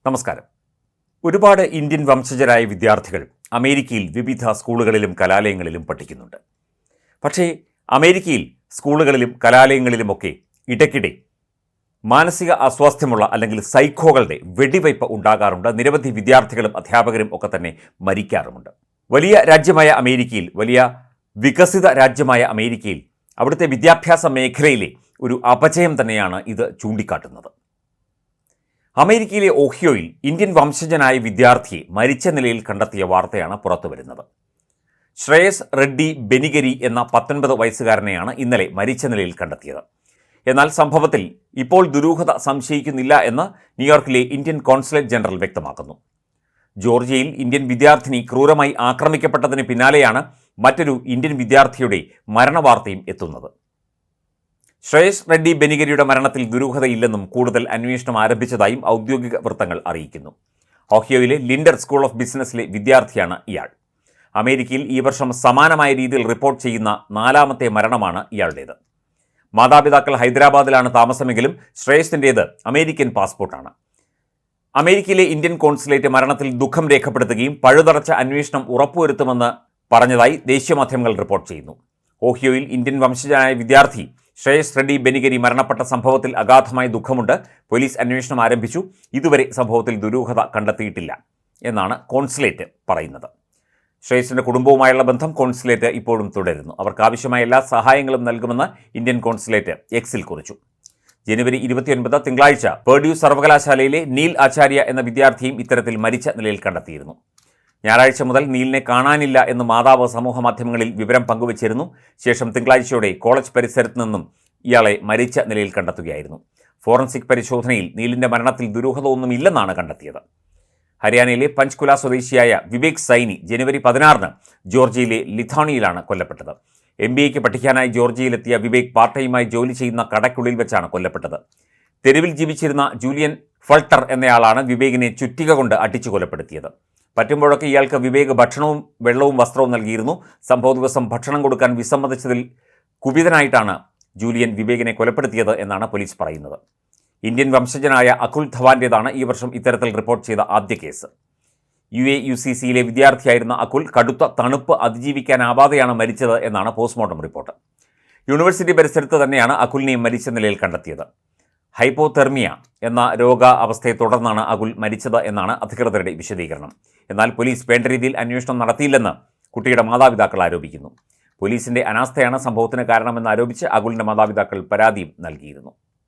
നമസ്കാരം. ഒരുപാട് ഇന്ത്യൻ വംശജരായ വിദ്യാർത്ഥികൾ അമേരിക്കയിൽ വിവിധ സ്കൂളുകളിലും കലാലയങ്ങളിലും പഠിക്കുന്നുണ്ട്. പക്ഷേ അമേരിക്കയിൽ സ്കൂളുകളിലും കലാലയങ്ങളിലുമൊക്കെ ഇടയ്ക്കിടെ മാനസിക അസ്വാസ്ഥ്യമുള്ള അല്ലെങ്കിൽ സൈക്കോകളുടെ വെടിവയ്പ് ഉണ്ടാകാറുണ്ട്. നിരവധി വിദ്യാർത്ഥികളും അധ്യാപകരും ഒക്കെ തന്നെ മരിക്കാറുമുണ്ട്. വലിയ രാജ്യമായ അമേരിക്കയിൽ, വലിയ വികസിത രാജ്യമായ അമേരിക്കയിൽ അവിടുത്തെ വിദ്യാഭ്യാസ മേഖലയിലെ ഒരു അപജയം തന്നെയാണ് ഇത് ചൂണ്ടിക്കാട്ടുന്നത്. അമേരിക്കയിലെ ഓഹിയോയിൽ ഇന്ത്യൻ വംശജനായ വിദ്യാർത്ഥിയെ മരിച്ച നിലയിൽ കണ്ടെത്തിയ വാർത്തയാണ് പുറത്തുവരുന്നത്. ശ്രേയസ് റെഡ്ഡി ബെനിഗരി എന്ന 19 വയസ്സുകാരനെയാണ് ഇന്നലെ മരിച്ച നിലയിൽ കണ്ടെത്തിയത്. എന്നാൽ സംഭവത്തിൽ ഇപ്പോൾ ദുരൂഹത സംശയിക്കുന്നില്ല എന്ന് ന്യൂയോർക്കിലെ ഇന്ത്യൻ കോൺസുലേറ്റ് ജനറൽ വ്യക്തമാക്കുന്നു. ജോർജിയയിൽ ഇന്ത്യൻ വിദ്യാർത്ഥിനി ക്രൂരമായി ആക്രമിക്കപ്പെട്ടതിന് പിന്നാലെയാണ് മറ്റൊരു ഇന്ത്യൻ വിദ്യാർത്ഥിയുടെ മരണവാർത്തയും എത്തുന്നത്. ശ്രേയസ് റെഡ്ഡി ബെനിഗരിയുടെ മരണത്തിൽ ദുരൂഹതയില്ലെന്നും കൂടുതൽ അന്വേഷണം ആരംഭിച്ചതായും ഔദ്യോഗിക വൃത്തങ്ങൾ അറിയിക്കുന്നു. ഓഹിയോയിലെ ലിൻഡർ സ്കൂൾ ഓഫ് ബിസിനസ്സിലെ വിദ്യാർത്ഥിയാണ് ഇയാൾ. അമേരിക്കയിൽ ഈ വർഷം സമാനമായ രീതിയിൽ റിപ്പോർട്ട് ചെയ്യുന്ന 4ാമത്തെ മരണമാണ് ഇയാളുടേത്. മാതാപിതാക്കൾ ഹൈദരാബാദിലാണ് താമസമെങ്കിലും ശ്രേയസിൻ്റേത് അമേരിക്കൻ പാസ്പോർട്ടാണ്. അമേരിക്കയിലെ ഇന്ത്യൻ കോൺസുലേറ്റ് മരണത്തിൽ ദുഃഖം രേഖപ്പെടുത്തുകയും പഴുതടച്ച അന്വേഷണം ഉറപ്പുവരുത്തുമെന്ന് പറഞ്ഞതായി ദേശീയ മാധ്യമങ്ങൾ റിപ്പോർട്ട് ചെയ്യുന്നു. ഓഹിയോയിൽ ഇന്ത്യൻ വംശജനായ വിദ്യാർത്ഥി ശ്രേയസ് റെഡ്ഡി ബെനിഗരി മരണപ്പെട്ട സംഭവത്തിൽ അഗാധമായ ദുഃഖമുണ്ട്. പോലീസ് അന്വേഷണം ആരംഭിച്ചു. ഇതുവരെ സംഭവത്തിൽ ദുരൂഹത കണ്ടെത്തിയിട്ടില്ല എന്നാണ് കോൺസുലേറ്റ് പറയുന്നത്. ശ്രേയസിൻ്റെ കുടുംബവുമായുള്ള ബന്ധം കോൺസുലേറ്റ് ഇപ്പോഴും തുടരുന്നു. അവർക്കാവശ്യമായ എല്ലാ സഹായങ്ങളും നൽകുമെന്ന് ഇന്ത്യൻ കോൺസുലേറ്റ് എക്സിൽ കുറിച്ചു. ജനുവരി 29 തിങ്കളാഴ്ച പേർഡ്യൂ സർവകലാശാലയിലെ നീൽ ആചാര്യ എന്ന വിദ്യാർത്ഥിയും ഇത്തരത്തിൽ മരിച്ച നിലയിൽ കണ്ടെത്തിയിരുന്നു. ഞായറാഴ്ച മുതൽ നീലിനെ കാണാനില്ല എന്ന് മാതാവ് സമൂഹമാധ്യമങ്ങളിൽ വിവരം പങ്കുവച്ചിരുന്നു. ശേഷം തിങ്കളാഴ്ചയോടെ കോളേജ് പരിസരത്ത് നിന്നും ഇയാളെ മരിച്ച നിലയിൽ കണ്ടെത്തുകയായിരുന്നു. ഫോറൻസിക് പരിശോധനയിൽ നീലിൻ്റെ മരണത്തിൽ ദുരൂഹത ഒന്നുമില്ലെന്നാണ് കണ്ടെത്തിയത്. ഹരിയാനയിലെ പഞ്ച്കുല സ്വദേശിയായ വിവേക് സൈനി ജനുവരി 16 ജോർജിയയിലെ ലിഥാണിയിലാണ് കൊല്ലപ്പെട്ടത്. MBAക്ക് പഠിക്കാനായി ജോർജിയയിലെത്തിയ വിവേക് പാർട്ട് ടൈമായി ജോലി ചെയ്യുന്ന കടയ്ക്കുള്ളിൽ വെച്ചാണ് കൊല്ലപ്പെട്ടത്. തെരുവിൽ ജീവിച്ചിരുന്ന ജൂലിയൻ ഫൾട്ടർ എന്നയാളാണ് വിവേകിനെ ചുറ്റിക കൊണ്ട് അടിച്ചു കൊലപ്പെടുത്തിയത്. പറ്റുമ്പോഴൊക്കെ ഇയാൾക്ക് വിവേക് ഭക്ഷണവും വെള്ളവും വസ്ത്രവും നൽകിയിരുന്നു. സംഭവ ദിവസം ഭക്ഷണം കൊടുക്കാൻ വിസമ്മതിച്ചതിൽ കുപിതനായിട്ടാണ് ജൂലിയൻ വിവേകിനെ കൊലപ്പെടുത്തിയത് എന്നാണ് പോലീസ് പറയുന്നത്. ഇന്ത്യൻ വംശജനായ അകുൽ ധവാന്റേതാണ് ഈ വർഷം ഇത്തരത്തിൽ റിപ്പോർട്ട് ചെയ്ത ആദ്യ കേസ്. UAUCCയിലെ വിദ്യാർത്ഥിയായിരുന്ന അകുൽ കടുത്ത തണുപ്പ് അതിജീവിക്കാനാവാതെയാണ് മരിച്ചത് എന്നാണ് പോസ്റ്റ്മോർട്ടം റിപ്പോർട്ട്. യൂണിവേഴ്സിറ്റി പരിസരത്ത് തന്നെയാണ് അകുലിനെയും മരിച്ച നിലയിൽ കണ്ടെത്തിയത്. ഹൈപ്പോതെർമിയ എന്ന രോഗാവസ്ഥയെ തുടർന്നാണ് അകുൽ മരിച്ചത് എന്നാണ് അധികൃതരുടെ വിശദീകരണം. എന്നാൽ പോലീസ് വേണ്ട രീതിയിൽ അന്വേഷണം നടത്തിയില്ലെന്ന് കുട്ടിയുടെ മാതാപിതാക്കൾ ആരോപിക്കുന്നു. പോലീസിന്റെ അനാസ്ഥയാണ് സംഭവത്തിന് കാരണമെന്ന് ആരോപിച്ച് അകുലിന്റെ മാതാപിതാക്കൾ പരാതിയും നൽകിയിരുന്നു.